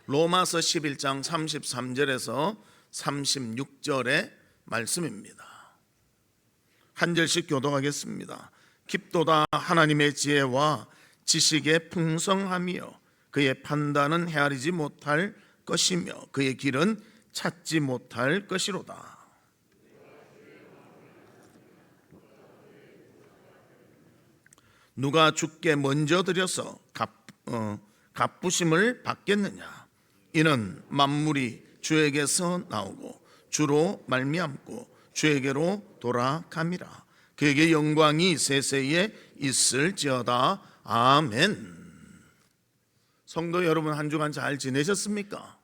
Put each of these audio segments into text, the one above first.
로마서 11장 33절에서 36절의 말씀입니다. 한 절씩 교독하겠습니다. 깊도다 하나님의 지혜와 지식의 풍성함이요 그의 판단은 헤아리지 못할 것이며 그의 길은 찾지 못할 것이로다. 누가 주께 먼저 드려서 갚으심을 받겠느냐? 이는 만물이 주에게서 나오고 주로 말미암고 주에게로 돌아감이라. 그에게 영광이 세세에 있을지어다. 아멘. 성도 여러분, 한 주간 잘 지내셨습니까?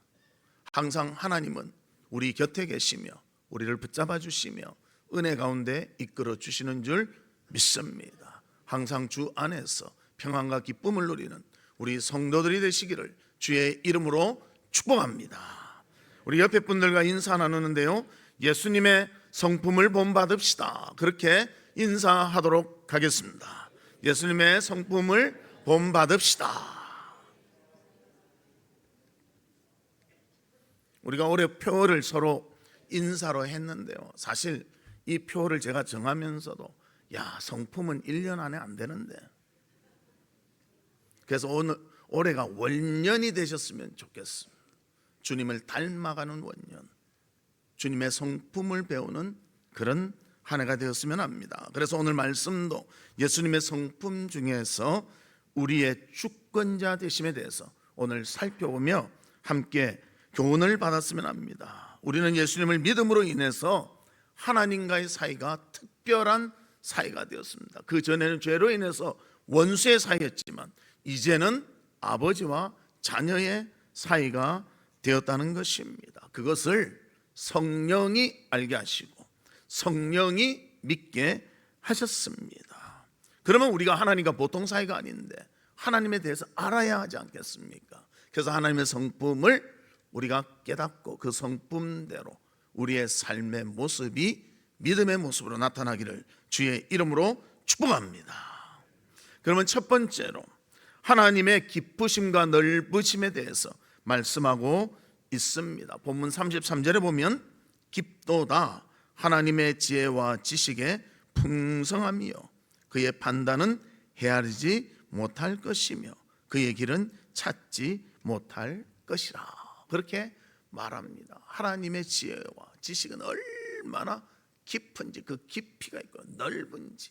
항상 하나님은 우리 곁에 계시며 우리를 붙잡아 주시며 은혜 가운데 이끌어 주시는 줄 믿습니다. 항상 주 안에서 평안과 기쁨을 누리는 우리 성도들이 되시기를 주의 이름으로 축복합니다. 우리 옆에 분들과 인사 나누는데요, 예수님의 성품을 본받읍시다. 그렇게 인사하도록 하겠습니다. 예수님의 성품을 본받읍시다. 우리가 올해 표를 서로 인사로 했는데요, 사실 이 표를 제가 정하면서도 성품은 1년 안에 안 되는데, 그래서 올해가 원년이 되셨으면 좋겠습니다. 주님을 닮아가는 원년, 주님의 성품을 배우는 그런 한 해가 되었으면 합니다. 그래서 오늘 말씀도 예수님의 성품 중에서 우리의 주권자 되심에 대해서 오늘 살펴보며 함께 교훈을 받았으면 합니다. 우리는 예수님을 믿음으로 인해서 하나님과의 사이가 특별한 사이가 되었습니다. 그 전에는 죄로 인해서 원수의 사이였지만 이제는 아버지와 자녀의 사이가 되었다는 것입니다. 그것을 성령이 알게 하시고 성령이 믿게 하셨습니다. 그러면 우리가 하나님과 보통 사이가 아닌데 하나님에 대해서 알아야 하지 않겠습니까? 그래서 하나님의 성품을 우리가 깨닫고 그 성품대로 우리의 삶의 모습이 믿음의 모습으로 나타나기를 주의 이름으로 축복합니다. 그러면 첫 번째로 하나님의 깊으심과 넓으심에 대해서 말씀하고 있습니다. 본문 33절에 보면 깊도다 하나님의 지혜와 지식의 풍성함이요 그의 판단은 헤아리지 못할 것이며 그의 길은 찾지 못할 것이라. 그렇게 말합니다. 하나님의 지혜와 지식은 얼마나 깊은지, 그 깊이가 있고 넓은지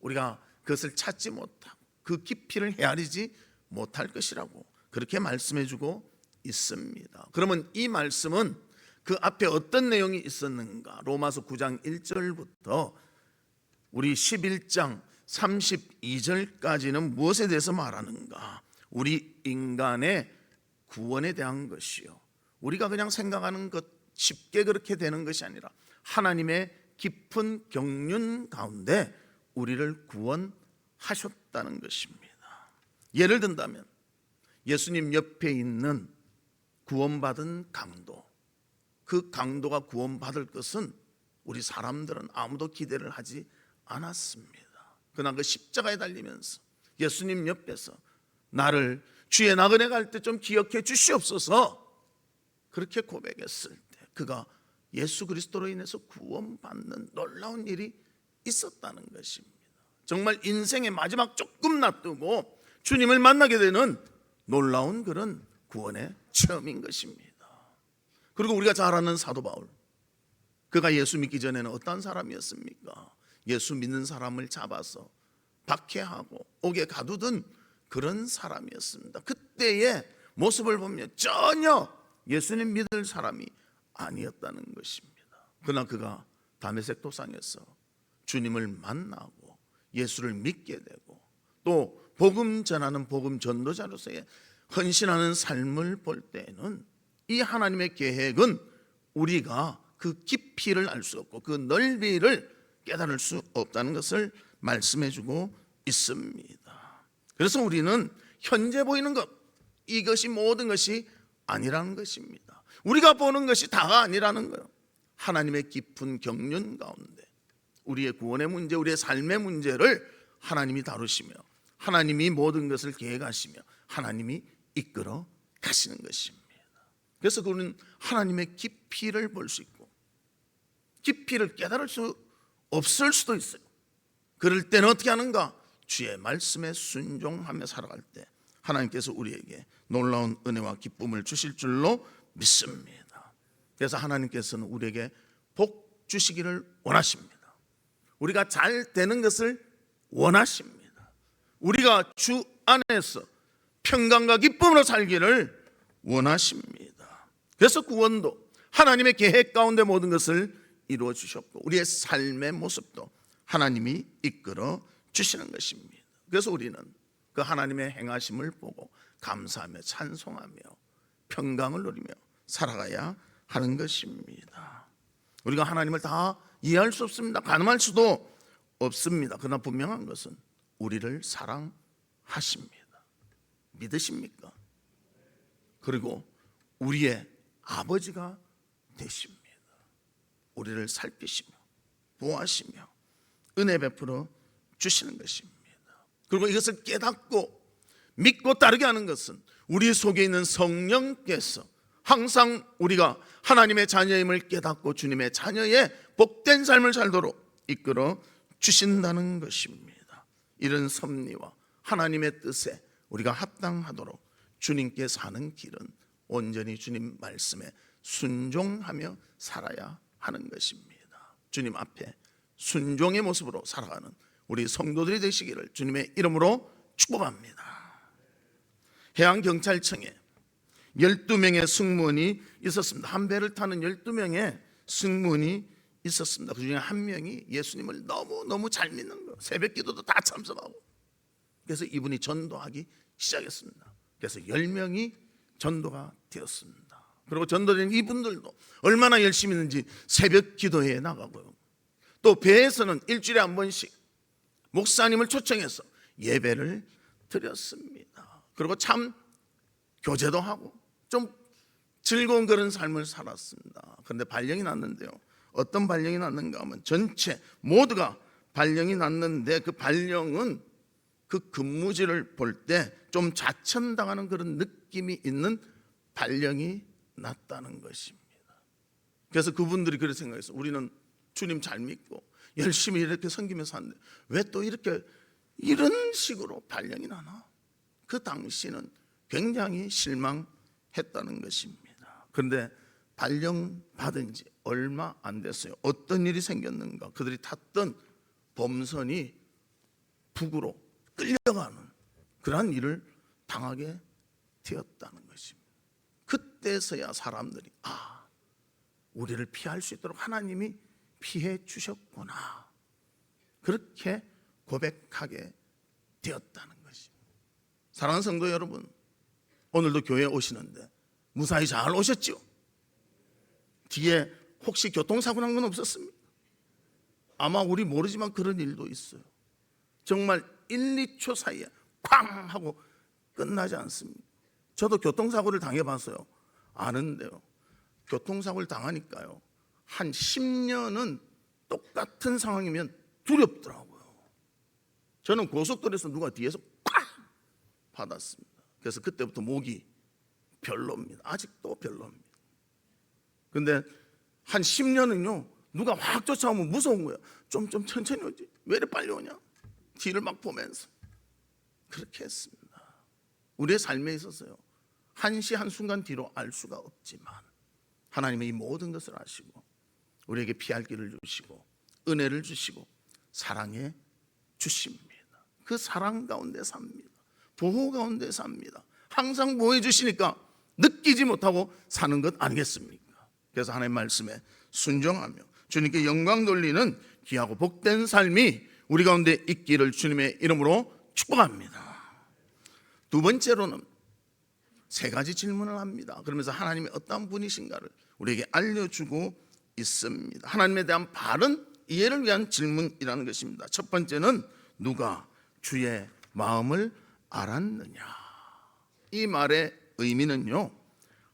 우리가 그것을 찾지 못하고 그 깊이를 헤아리지 못할 것이라고 그렇게 말씀해주고 있습니다. 그러면 이 말씀은 그 앞에 어떤 내용이 있었는가? 로마서 9장 1절부터 우리 11장 32절까지는 무엇에 대해서 말하는가? 우리 인간의 구원에 대한 것이요, 우리가 그냥 생각하는 것 쉽게 그렇게 되는 것이 아니라 하나님의 깊은 경륜 가운데 우리를 구원하셨다는 것입니다. 예를 든다면 예수님 옆에 있는 구원받은 강도, 그 강도가 구원받을 것은 우리 사람들은 아무도 기대를 하지 않았습니다. 그러나 그 십자가에 달리면서 예수님 옆에서 나를 주의 나그네 갈 때 좀 기억해 주시옵소서 그렇게 고백했을 때 그가 예수 그리스도로 인해서 구원받는 놀라운 일이 있었다는 것입니다. 정말 인생의 마지막 조금 놔두고 주님을 만나게 되는 놀라운 그런 구원의 체험인 것입니다. 그리고 우리가 잘 아는 사도 바울, 그가 예수 믿기 전에는 어떤 사람이었습니까? 예수 믿는 사람을 잡아서 박해하고 옥에 가두던 그런 사람이었습니다. 그때의 모습을 보면 전혀 예수님 믿을 사람이 아니었다는 것입니다. 그러나 그가 다메섹 도상에서 주님을 만나고 예수를 믿게 되고 또 복음 전하는 복음 전도자로서의 헌신하는 삶을 볼 때에는 이 하나님의 계획은 우리가 그 깊이를 알 수 없고 그 넓이를 깨달을 수 없다는 것을 말씀해주고 있습니다. 그래서 우리는 현재 보이는 것, 이것이 모든 것이 아니라는 것입니다. 우리가 보는 것이 다가 아니라는 거예요. 하나님의 깊은 경륜 가운데 우리의 구원의 문제, 우리의 삶의 문제를 하나님이 다루시며 하나님이 모든 것을 계획하시며 하나님이 이끌어 가시는 것입니다. 그래서 그는 하나님의 깊이를 볼 수 있고 깊이를 깨달을 수 없을 수도 있어요. 그럴 때는 어떻게 하는가? 주의 말씀에 순종하며 살아갈 때 하나님께서 우리에게 놀라운 은혜와 기쁨을 주실 줄로 믿습니다. 그래서 하나님께서는 우리에게 복 주시기를 원하십니다. 우리가 잘 되는 것을 원하십니다. 우리가 주 안에서 평강과 기쁨으로 살기를 원하십니다. 그래서 구원도 하나님의 계획 가운데 모든 것을 이루어 주셨고 우리의 삶의 모습도 하나님이 이끌어 주시는 것입니다. 그래서 우리는 그 하나님의 행하심을 보고 감사하며 찬송하며 평강을 누리며 살아가야 하는 것입니다. 우리가 하나님을 다 이해할 수 없습니다. 가늠할 수도 없습니다. 그러나 분명한 것은 우리를 사랑하십니다. 믿으십니까? 그리고 우리의 아버지가 되십니다. 우리를 살피시며 보호하시며 은혜 베풀어 주시는 것입니다. 그리고 이것을 깨닫고 믿고 따르게 하는 것은 우리 속에 있는 성령께서 항상 우리가 하나님의 자녀임을 깨닫고 주님의 자녀의 복된 삶을 살도록 이끌어 주신다는 것입니다. 이런 섭리와 하나님의 뜻에 우리가 합당하도록 주님께 사는 길은 온전히 주님 말씀에 순종하며 살아야 하는 것입니다. 주님 앞에 순종의 모습으로 살아가는 우리 성도들이 되시기를 주님의 이름으로 축복합니다. 해양경찰청에 12명의 승무원이 있었습니다. 한 배를 타는 12명의 승무원이 있었습니다. 그 중에 한 명이 예수님을 너무 잘 믿는 거예요. 새벽 기도도 다 참석하고. 그래서 이분이 전도하기 시작했습니다. 그래서 10명이 전도가 되었습니다. 그리고 전도된 이분들도 얼마나 열심히 있는지 새벽 기도에 나가고요. 또 배에서는 일주일에 한 번씩 목사님을 초청해서 예배를 드렸습니다. 그리고 참 교제도 하고 좀 즐거운 그런 삶을 살았습니다. 그런데 발령이 났는데요. 어떤 발령이 났는가 하면 전체 모두가 발령이 났는데 그 발령은 그 근무지를 볼 때 좀 자천당하는 그런 느낌이 있는 발령이 났다는 것입니다. 그래서 그분들이 그렇게 생각했어요. 우리는 주님 잘 믿고 열심히 이렇게 섬기면서 사는데 왜 또 이렇게 이런 식으로 발령이 나나? 그 당시는 굉장히 실망했다는 것입니다. 그런데 발령 받은 지 얼마 안 됐어요. 어떤 일이 생겼는가? 그들이 탔던 범선이 북으로 끌려가는 그러한 일을 당하게 되었다는 것입니다. 그때서야 사람들이 우리를 피할 수 있도록 하나님이 피해 주셨구나, 그렇게 고백하게 되었다는 것입니다. 사랑하는 성도 여러분, 오늘도 교회에 오시는데 무사히 잘 오셨죠? 뒤에 혹시 교통사고 난 건 없었습니까? 아마 우리 모르지만 그런 일도 있어요. 정말 1, 2초 사이에 쾅 하고 끝나지 않습니다. 저도 교통사고를 당해봤어요. 아는데요, 교통사고를 당하니까요, 한 10년은 똑같은 상황이면 두렵더라고요. 저는 고속도로에서 누가 뒤에서 꽉 받았습니다. 그래서 그때부터 목이 별로입니다. 아직도 별로입니다. 근데 한 10년은요 누가 확 쫓아오면 무서운 거예요. 좀 천천히 오지, 왜 이렇게 빨리 오냐, 뒤를 막 보면서 그렇게 했습니다. 우리의 삶에 있어서요, 한시 한순간 뒤로 알 수가 없지만 하나님의 이 모든 것을 아시고 우리에게 피할 길을 주시고 은혜를 주시고 사랑해 주십니다. 그 사랑 가운데 삽니다. 보호 가운데 삽니다. 항상 보호해 주시니까 느끼지 못하고 사는 것 아니겠습니까? 그래서 하나님의 말씀에 순종하며 주님께 영광 돌리는 귀하고 복된 삶이 우리 가운데 있기를 주님의 이름으로 축복합니다. 두 번째로는 세 가지 질문을 합니다. 그러면서 하나님이 어떤 분이신가를 우리에게 알려주고 있습니다. 하나님에 대한 바른 이해를 위한 질문이라는 것입니다. 첫 번째는 누가 주의 마음을 알았느냐. 이 말의 의미는요,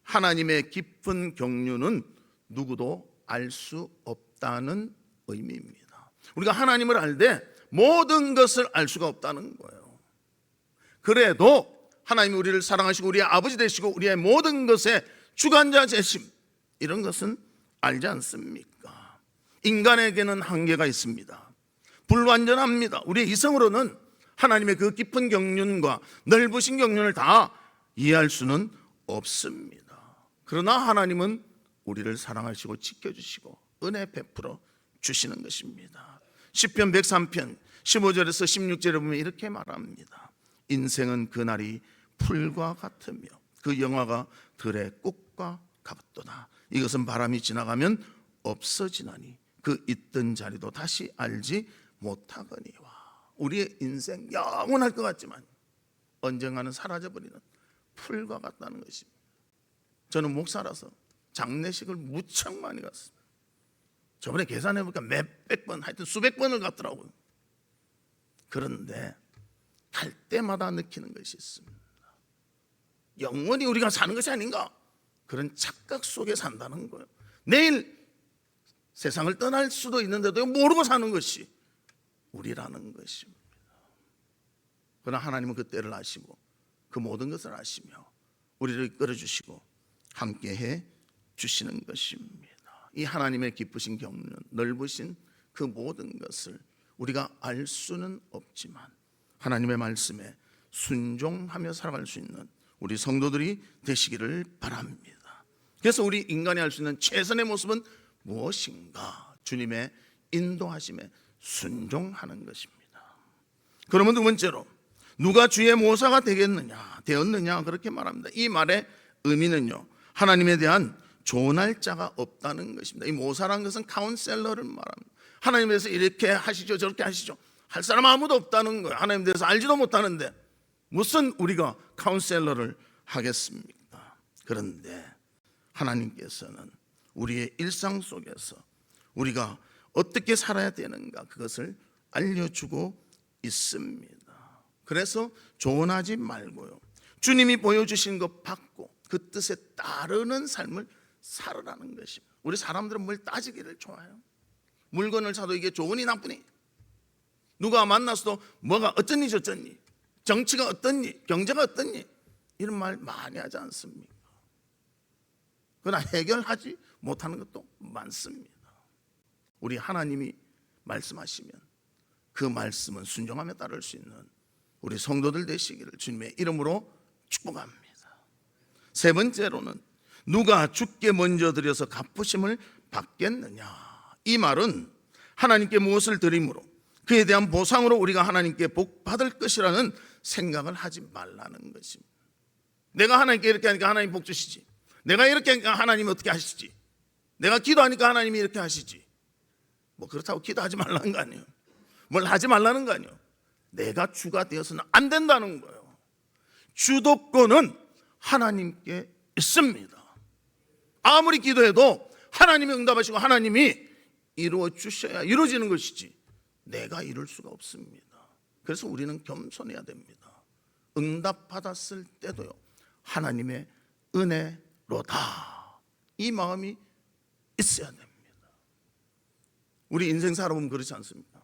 하나님의 깊은 경륜은 누구도 알 수 없다는 의미입니다. 우리가 하나님을 알되 모든 것을 알 수가 없다는 거예요. 그래도 하나님이 우리를 사랑하시고 우리의 아버지 되시고 우리의 모든 것의 주관자 재심, 이런 것은 알지 않습니까? 인간에게는 한계가 있습니다. 불완전합니다. 우리의 이성으로는 하나님의 그 깊은 경륜과 넓으신 경륜을 다 이해할 수는 없습니다. 그러나 하나님은 우리를 사랑하시고 지켜주시고 은혜 베풀어 주시는 것입니다. 시편 103편 15절에서 16절에 보면 이렇게 말합니다. 인생은 그날이 풀과 같으며 그 영화가 들의 꽃과 같도다. 이것은 바람이 지나가면 없어지나니 그 있던 자리도 다시 알지 못하거니와. 우리의 인생 영원할 것 같지만 언젠가는 사라져버리는 풀과 같다는 것입니다. 저는 목사라서 장례식을 무척 많이 갔습니다. 저번에 계산해보니까 몇백 번, 하여튼 수백 번을 갔더라고요. 그런데 갈 때마다 느끼는 것이 있습니다. 영원히 우리가 사는 것이 아닌가, 그런 착각 속에 산다는 거예요. 내일 세상을 떠날 수도 있는데도 모르고 사는 것이 우리라는 것입니다. 그러나 하나님은 그 때를 아시고 그 모든 것을 아시며 우리를 이끌어주시고 함께해 주시는 것입니다. 이 하나님의 깊으신 경륜, 넓으신 그 모든 것을 우리가 알 수는 없지만 하나님의 말씀에 순종하며 살아갈 수 있는 우리 성도들이 되시기를 바랍니다. 그래서 우리 인간이 할 수 있는 최선의 모습은 무엇인가? 주님의 인도하심에 순종하는 것입니다. 그러면 두 번째로, 누가 주의 모사가 되었느냐 그렇게 말합니다. 이 말의 의미는요, 하나님에 대한 조언할 자가 없다는 것입니다. 이 모사라는 것은 카운셀러를 말합니다. 하나님에 대해서 이렇게 하시죠, 저렇게 하시죠, 할 사람 아무도 없다는 거예요. 하나님에 대해서 알지도 못하는데 무슨 우리가 카운셀러를 하겠습니까? 그런데 하나님께서는 우리의 일상 속에서 우리가 어떻게 살아야 되는가, 그것을 알려주고 있습니다. 그래서 조언하지 말고요, 주님이 보여주신 것 받고 그 뜻에 따르는 삶을 살아라는 것입니다. 우리 사람들은 뭘 따지기를 좋아해요. 물건을 사도 이게 좋으니 나쁘니, 누가 만났어도 뭐가 어쩌니 저쩌니, 정치가 어떠니, 경제가 어떠니, 이런 말 많이 하지 않습니까? 그러나 해결하지 못하는 것도 많습니다. 우리 하나님이 말씀하시면 그 말씀은 순종하며 따를 수 있는 우리 성도들 되시기를 주님의 이름으로 축복합니다. 세 번째로는, 누가 주께 먼저 드려서 갚으심을 받겠느냐. 이 말은 하나님께 무엇을 드림으로 그에 대한 보상으로 우리가 하나님께 복 받을 것이라는 생각을 하지 말라는 것입니다. 내가 하나님께 이렇게 하니까 하나님 복 주시지, 내가 이렇게 하니까 하나님이 어떻게 하시지, 내가 기도하니까 하나님이 이렇게 하시지, 뭐 그렇다고 기도하지 말라는 거 아니에요. 뭘 하지 말라는 거 아니에요. 내가 주가 되어서는 안 된다는 거예요. 주도권은 하나님께 있습니다. 아무리 기도해도 하나님이 응답하시고 하나님이 이루어 주셔야 이루어지는 것이지 내가 이룰 수가 없습니다. 그래서 우리는 겸손해야 됩니다. 응답 받았을 때도요, 하나님의 은혜로다, 이 마음이 있어야 됩니다. 우리 인생 살아보면 그렇지 않습니까?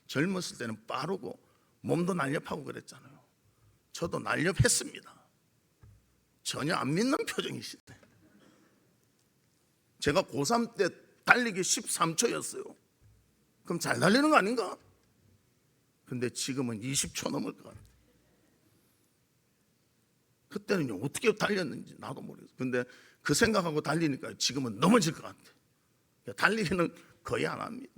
젊었을 때는 빠르고 몸도 날렵하고 그랬잖아요. 저도 날렵했습니다. 전혀 안 믿는 표정이시대. 제가 고3 때 달리기 13초였어요. 그럼 잘 달리는 거 아닌가? 근데 지금은 20초 넘을 것 같아요. 그때는 어떻게 달렸는지 나도 모르겠어요. 근데 그 생각하고 달리니까 지금은 넘어질 것 같아요. 달리기는 거의 안 합니다.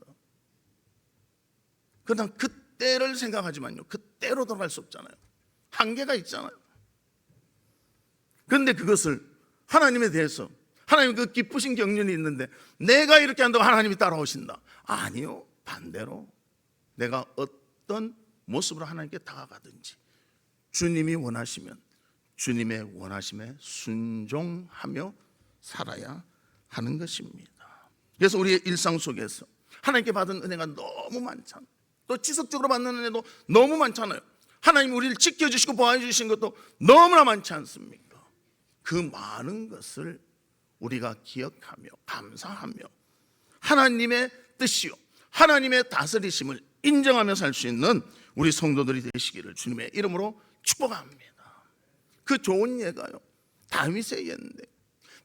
그냥 그때를 생각하지만요, 그때로 돌아갈 수 없잖아요. 한계가 있잖아요. 그런데 그것을 하나님에 대해서, 하나님 그 기쁘신 경륜이 있는데 내가 이렇게 한다고 하나님이 따라오신다? 아니요, 반대로 내가 어떤 모습으로 하나님께 다가가든지 주님이 원하시면 주님의 원하심에 순종하며 살아야 하는 것입니다. 그래서 우리의 일상 속에서 하나님께 받은 은혜가 너무 많잖아요. 또 지속적으로 받는 은혜도 너무 많잖아요. 하나님 우리를 지켜주시고 보호해주신 것도 너무나 많지 않습니까? 그 많은 것을 우리가 기억하며 감사하며 하나님의 뜻이요, 하나님의 다스리심을 인정하며 살 수 있는 우리 성도들이 되시기를 주님의 이름으로 축복합니다. 그 좋은 예가요, 다윗의 예인데,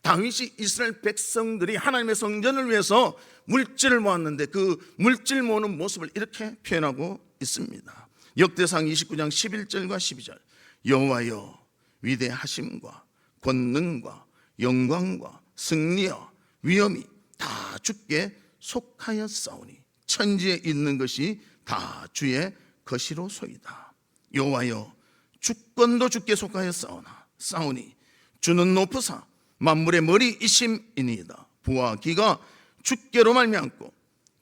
다윗이 이스라엘 백성들이 하나님의 성전을 위해서 물질을 모았는데 그 물질 모으는 모습을 이렇게 표현하고 있습니다. 역대상 29장 11절과 12절. 여호와여, 위대하심과 권능과 영광과 승리와 위엄이 다 주께 속하였사오니 천지에 있는 것이 다 주의 것이로소이다. 여호와여, 주권도 주께 속하였사오니 주는 높으사 만물의 머리이심이니이다. 부와 기가 주께로 말미암고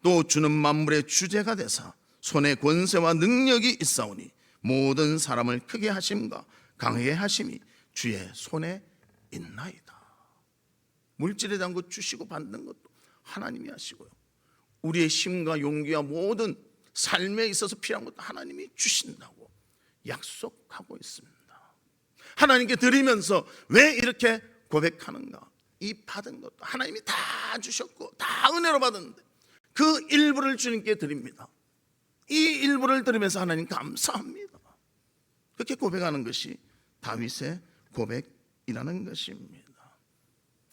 또 주는 만물의 주제가 되사 손에 권세와 능력이 있사오니 모든 사람을 크게 하심과 강하게 하심이 주의 손에 있나이다. 물질에 대한 것 주시고 받는 것도 하나님이 하시고요, 우리의 힘과 용기와 모든 삶에 있어서 필요한 것도 하나님이 주신다고 약속하고 있습니다. 하나님께 드리면서 왜 이렇게 고백하는가? 이 받은 것도 하나님이 다 주셨고 다 은혜로 받았는데 그 일부를 주님께 드립니다. 이 일부를 드리면서 하나님 감사합니다. 그렇게 고백하는 것이 다윗의 고백이라는 것입니다.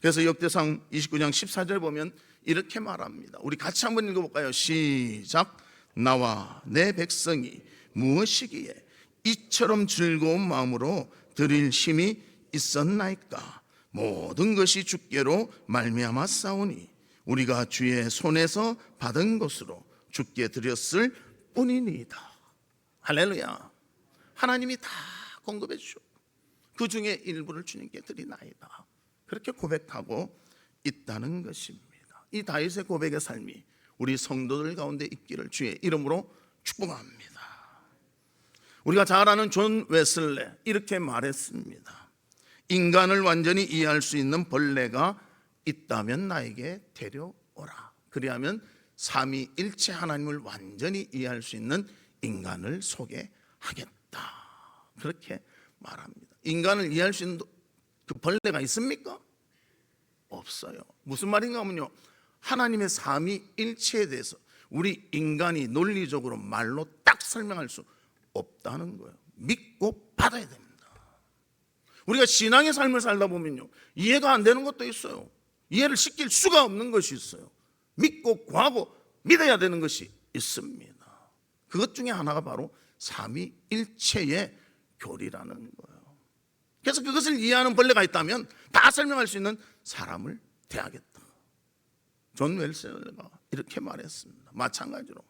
그래서 역대상 29장 14절 보면 이렇게 말합니다. 우리 같이 한번 읽어볼까요? 시작. 나와 내 백성이 무엇이기에 이처럼 즐거운 마음으로 드릴 힘이 있었나이까? 모든 것이 주께로 말미암아 싸우니 우리가 주의 손에서 받은 것으로 주께 드렸을 뿐이니이다. 할렐루야. 하나님이 다 공급해 주셨고 그 중에 일부를 주님께 드리나이다. 그렇게 고백하고 있다는 것입니다. 이 다윗의 고백의 삶이 우리 성도들 가운데 있기를 주의 이름으로 축복합니다. 우리가 잘 아는 존 웨슬레 이렇게 말했습니다. 인간을 완전히 이해할 수 있는 벌레가 있다면 나에게 데려오라. 그리하면 삼위일체 하나님을 완전히 이해할 수 있는 인간을 소개하겠다. 그렇게 말합니다. 인간을 이해할 수 있는 그 벌레가 있습니까? 없어요. 무슨 말인가 하면요, 하나님의 삼위일체에 대해서 우리 인간이 논리적으로 말로 딱 설명할 수 없다는 거예요. 믿고 받아야 됩니다. 우리가 신앙의 삶을 살다 보면요, 이해가 안 되는 것도 있어요. 이해를 시킬 수가 없는 것이 있어요. 믿고 구하고 믿어야 되는 것이 있습니다. 그것 중에 하나가 바로 삼위일체의 교리라는 거예요. 그래서 그것을 이해하는 벌레가 있다면 다 설명할 수 있는 사람을 대하겠다. 존 웰슬레가 이렇게 말했습니다. 마찬가지로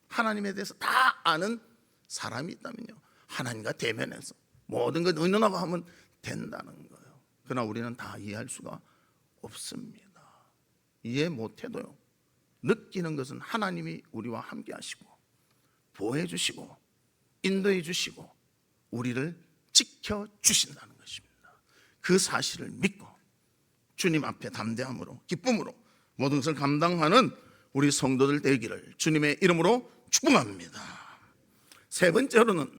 하나님에 대해서 다 아는 사람이 있다면요, 하나님과 대면해서 모든 것 의논하고 하면 된다는 거예요. 그러나 우리는 다 이해할 수가 없습니다. 이해 못해도요, 느끼는 것은 하나님이 우리와 함께 하시고 보호해 주시고 인도해 주시고 우리를 지켜주신다는 것입니다. 그 사실을 믿고 주님 앞에 담대함으로 기쁨으로 모든 것을 감당하는 우리 성도들 되기를 주님의 이름으로 축복합니다. 세 번째로는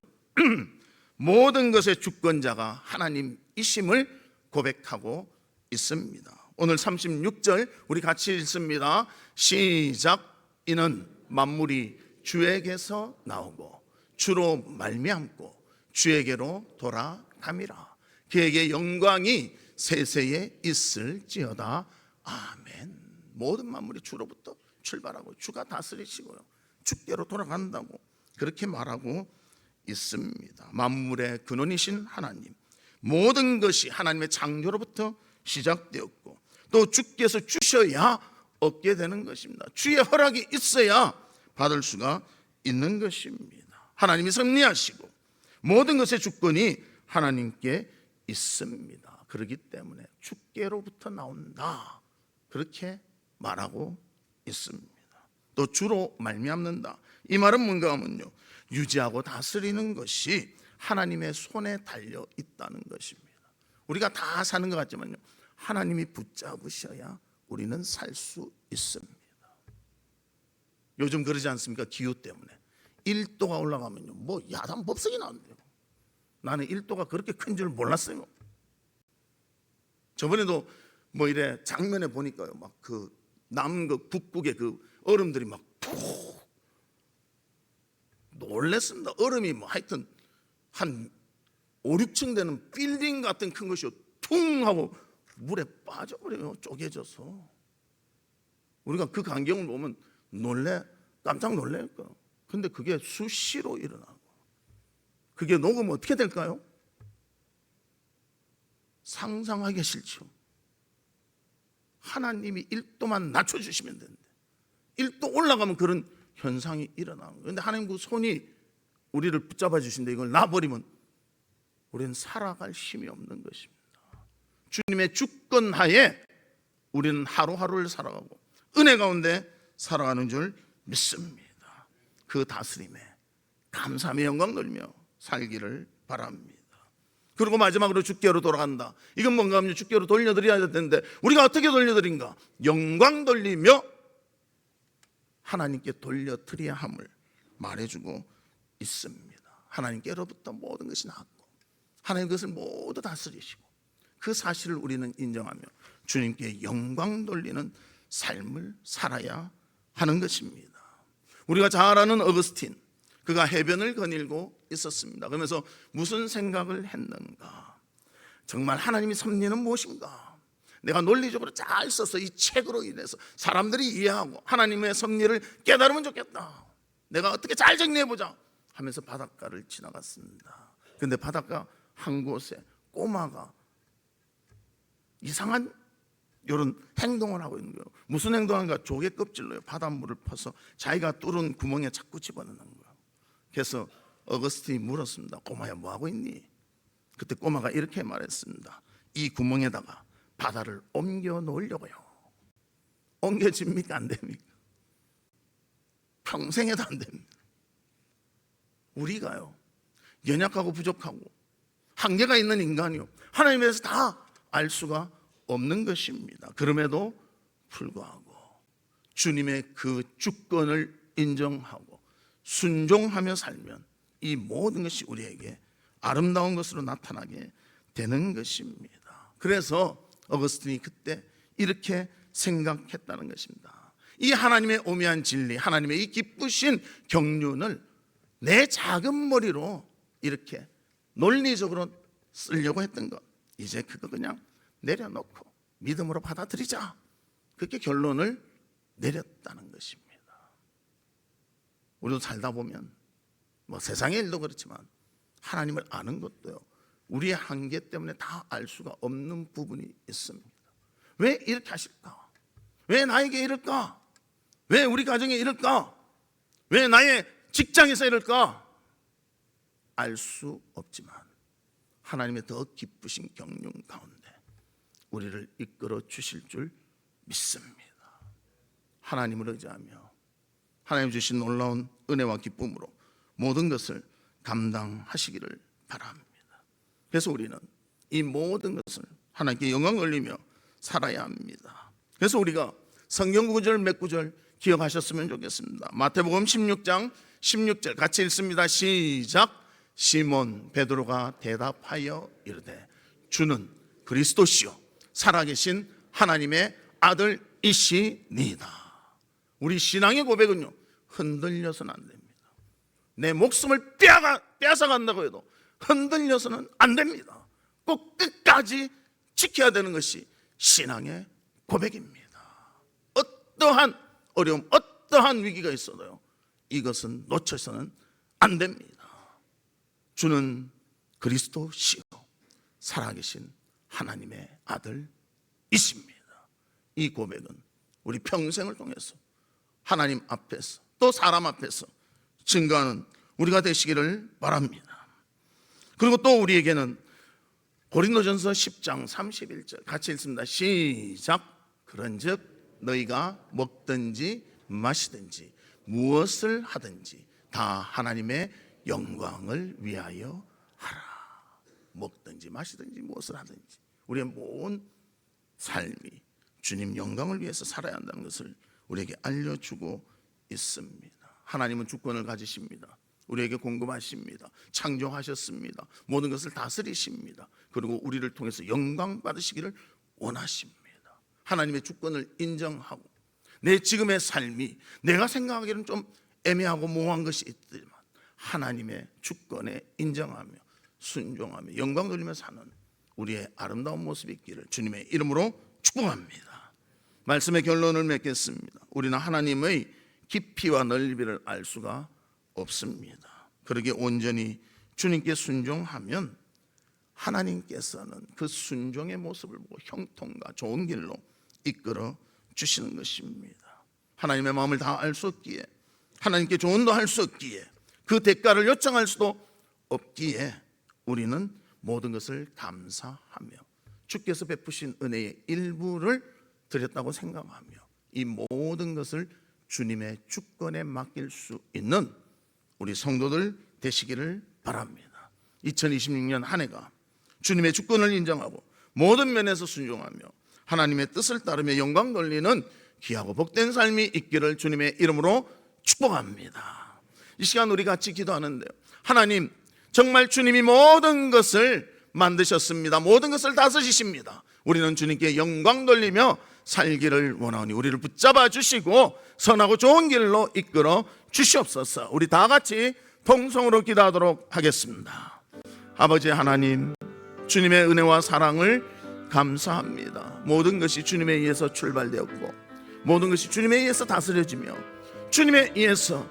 모든 것의 주권자가 하나님이심을 고백하고 있습니다. 오늘 36절 우리 같이 읽습니다. 시작. 이는 만물이 주에게서 나오고 주로 말미암고 주에게로 돌아감이라. 그에게 영광이 세세에 있을지어다. 아멘. 모든 만물이 주로부터 출발하고 주가 다스리시고요, 주께로 돌아간다고 그렇게 말하고 있습니다. 만물의 근원이신 하나님, 모든 것이 하나님의 창조로부터 시작되었고 또 주께서 주셔야 얻게 되는 것입니다. 주의 허락이 있어야 받을 수가 있는 것입니다. 하나님이 섭리하시고 모든 것의 주권이 하나님께 있습니다. 그렇기 때문에 주께로부터 나온다, 그렇게 말하고 있습니다. 또 주로 말미암는다, 이 말은 뭔가 하면요, 유지하고 다스리는 것이 하나님의 손에 달려 있다는 것입니다. 우리가 다 사는 것 같지만요, 하나님이 붙잡으셔야 우리는 살 수 있습니다. 요즘 그러지 않습니까? 기후 때문에 1도가 올라가면요, 뭐 야단 법석이 나온대요. 나는 1도가 그렇게 큰 줄 몰랐어요. 저번에도 뭐 이래 장면에 보니까요, 막 그 남극 북극의 그 얼음들이 막 푹 놀랬습니다. 얼음이 뭐 하여튼 한 5, 6층 되는 빌딩 같은 큰 것이 퉁 하고 물에 빠져버려요. 쪼개져서. 우리가 그 광경을 보면 깜짝 놀랄 거예요. 근데 그게 수시로 일어나고, 그게 녹으면 어떻게 될까요? 상상하기 싫죠. 하나님이 1도만 낮춰주시면 되는데 1도 올라가면 그런 현상이 일어나는 거예요. 그런데 하나님 그 손이 우리를 붙잡아 주신데 이걸 놔버리면 우리는 살아갈 힘이 없는 것입니다. 주님의 주권하에 우리는 하루하루를 살아가고 은혜 가운데 살아가는 줄 믿습니다. 그 다스림에 감사함의 영광 돌리며 살기를 바랍니다. 그리고 마지막으로 주께로 돌아간다. 이건 뭔가 하면 주께로 돌려드려야 되는데 우리가 어떻게 돌려드린가? 영광 돌리며 하나님께 돌려드려야 함을 말해주고 있습니다. 하나님께로부터 모든 것이 나왔고 하나님 그것을 모두 다스리시고 그 사실을 우리는 인정하며 주님께 영광 돌리는 삶을 살아야 하는 것입니다. 우리가 잘 아는 어거스틴, 그가 해변을 거닐고 있었습니다. 그러면서 무슨 생각을 했는가? 정말 하나님의 섭리는 무엇인가? 내가 논리적으로 잘 써서 이 책으로 인해서 사람들이 이해하고 하나님의 섭리를 깨달으면 좋겠다. 내가 어떻게 잘 정리해보자 하면서 바닷가를 지나갔습니다. 그런데 바닷가 한 곳에 꼬마가 이상한 이런 행동을 하고 있는 거예요. 무슨 행동인가? 조개 껍질로요 바닷물을 퍼서 자기가 뚫은 구멍에 자꾸 집어넣는 거예요. 그래서 어거스틴이 물었습니다. 꼬마야 뭐 하고 있니? 그때 꼬마가 이렇게 말했습니다. 이 구멍에다가 바다를 옮겨 놓으려고요. 옮겨집니까? 안 됩니까? 평생에도 안 됩니다. 우리가요 연약하고 부족하고 한계가 있는 인간이요 하나님에 대해서 다 알 수가 없는 것입니다. 그럼에도 불구하고 주님의 그 주권을 인정하고 순종하며 살면 이 모든 것이 우리에게 아름다운 것으로 나타나게 되는 것입니다. 그래서 어거스틴이 그때 이렇게 생각했다는 것입니다. 이 하나님의 오묘한 진리, 하나님의 이 기쁘신 경륜을 내 작은 머리로 이렇게 논리적으로 쓰려고 했던 것, 이제 그거 그냥 내려놓고 믿음으로 받아들이자, 그렇게 결론을 내렸다는 것입니다. 우리도 살다 보면 뭐 세상의 일도 그렇지만 하나님을 아는 것도요 우리의 한계 때문에 다 알 수가 없는 부분이 있습니다. 왜 이렇게 하실까? 왜 나에게 이럴까? 왜 우리 가정에 이럴까? 왜 나의 직장에서 이럴까? 알 수 없지만 하나님의 더 기쁘신 경륜 가운데 우리를 이끌어 주실 줄 믿습니다. 하나님을 의지하며 하나님 주신 놀라운 은혜와 기쁨으로 모든 것을 감당하시기를 바랍니다. 그래서 우리는 이 모든 것을 하나님께 영광 올리며 살아야 합니다. 그래서 우리가 성경 구절 몇 구절 기억하셨으면 좋겠습니다. 마태복음 16장 16절 같이 읽습니다. 시작. 시몬 베드로가 대답하여 이르되 주는 그리스도시요 살아계신 하나님의 아들이시니이다. 우리 신앙의 고백은요 흔들려서는 안 됩니다. 내 목숨을 빼앗아간다고 해도 흔들려서는 안 됩니다. 꼭 끝까지 지켜야 되는 것이 신앙의 고백입니다. 어떠한 어려움, 어떠한 위기가 있어도요 이것은 놓쳐서는 안 됩니다. 주는 그리스도시요 살아계신 하나님의 아들이십니다. 이 고백은 우리 평생을 통해서 하나님 앞에서 또 사람 앞에서 증거하는 우리가 되시기를 바랍니다. 그리고 또 우리에게는 고린도전서 10장 31절 같이 읽습니다. 시작. 그런즉 너희가 먹든지 마시든지 무엇을 하든지 다 하나님의 영광을 위하여 하라. 먹든지 마시든지 무엇을 하든지 우리의 모든 삶이 주님 영광을 위해서 살아야 한다는 것을 우리에게 알려주고 있습니다. 하나님은 주권을 가지십니다. 우리에게 공급하십니다. 창조하셨습니다. 모든 것을 다스리십니다. 그리고 우리를 통해서 영광 받으시기를 원하십니다. 하나님의 주권을 인정하고 내 지금의 삶이 내가 생각하기에는 좀 애매하고 모호한 것이 있지만 하나님의 주권에 인정하며 순종하며 영광 돌리며 사는 우리의 아름다운 모습이 있기를 주님의 이름으로 축복합니다. 말씀의 결론을 맺겠습니다. 우리는 하나님의 깊이와 넓이를 알 수가 없습니다. 그러기에 온전히 주님께 순종하면 하나님께서는 그 순종의 모습을 보고 형통과 좋은 길로 이끌어 주시는 것입니다. 하나님의 마음을 다 알 수 없기에, 하나님께 조언도 할 수 없기에, 그 대가를 요청할 수도 없기에 우리는 모든 것을 감사하며 주께서 베푸신 은혜의 일부를 드렸다고 생각하며 이 모든 것을 주님의 주권에 맡길 수 있는 우리 성도들 되시기를 바랍니다. 2026년 한 해가 주님의 주권을 인정하고 모든 면에서 순종하며 하나님의 뜻을 따르며 영광 돌리는 귀하고 복된 삶이 있기를 주님의 이름으로 축복합니다. 이 시간 우리 같이 기도하는데요, 하나님, 정말 주님이 모든 것을 만드셨습니다. 모든 것을 다스리십니다. 우리는 주님께 영광 돌리며 살기를 원하오니 우리를 붙잡아 주시고 선하고 좋은 길로 이끌어 주시옵소서. 우리 다 같이 통성으로 기도하도록 하겠습니다. 아버지 하나님, 주님의 은혜와 사랑을 감사합니다. 모든 것이 주님에 의해서 출발되었고 모든 것이 주님에 의해서 다스려지며 주님에 의해서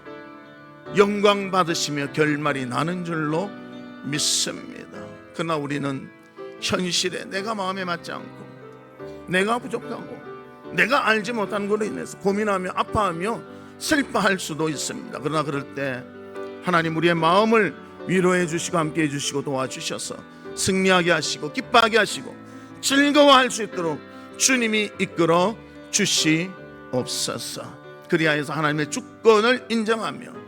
영광 받으시며 결말이 나는 줄로 믿습니다. 그러나 우리는 현실에 내가 마음에 맞지 않고 내가 부족하고 내가 알지 못한 것으로 인해서 고민하며 아파하며 슬퍼할 수도 있습니다. 그러나 그럴 때 하나님, 우리의 마음을 위로해 주시고 함께해 주시고 도와주셔서 승리하게 하시고 기뻐하게 하시고 즐거워할 수 있도록 주님이 이끌어 주시옵소서. 그리하여서 하나님의 주권을 인정하며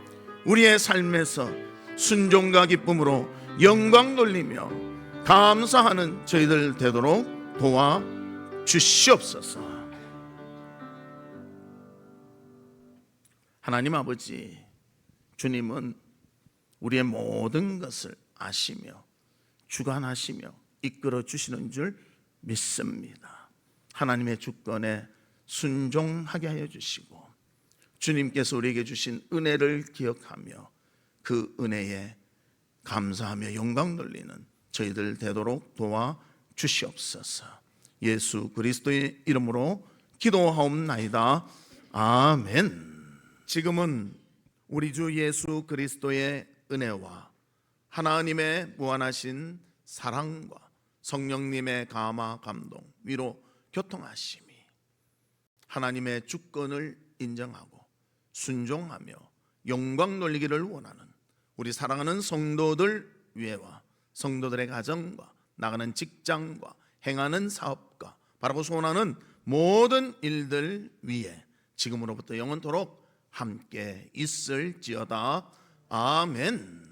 우리의 삶에서 순종과 기쁨으로 영광 돌리며 감사하는 저희들 되도록 도와주시옵소서. 하나님 아버지, 주님은 우리의 모든 것을 아시며 주관하시며 이끌어 주시는 줄 믿습니다. 하나님의 주권에 순종하게 하여 주시고 주님께서 우리에게 주신 은혜를 기억하며 그 은혜에 감사하며 영광 돌리는 저희들 되도록 도와주시옵소서. 예수 그리스도의 이름으로 기도하옵나이다. 아멘. 지금은 우리 주 예수 그리스도의 은혜와 하나님의 무한하신 사랑과 성령님의 감화 감동 위로 교통하심이 하나님의 주권을 인정하고 순종하며 영광 돌리기를 원하는 우리 사랑하는 성도들 위에와 성도들의 가정과 나가는 직장과 행하는 사업과 바라보 소원하는 모든 일들 위에 지금으로부터 영원토록 함께 있을지어다. 아멘.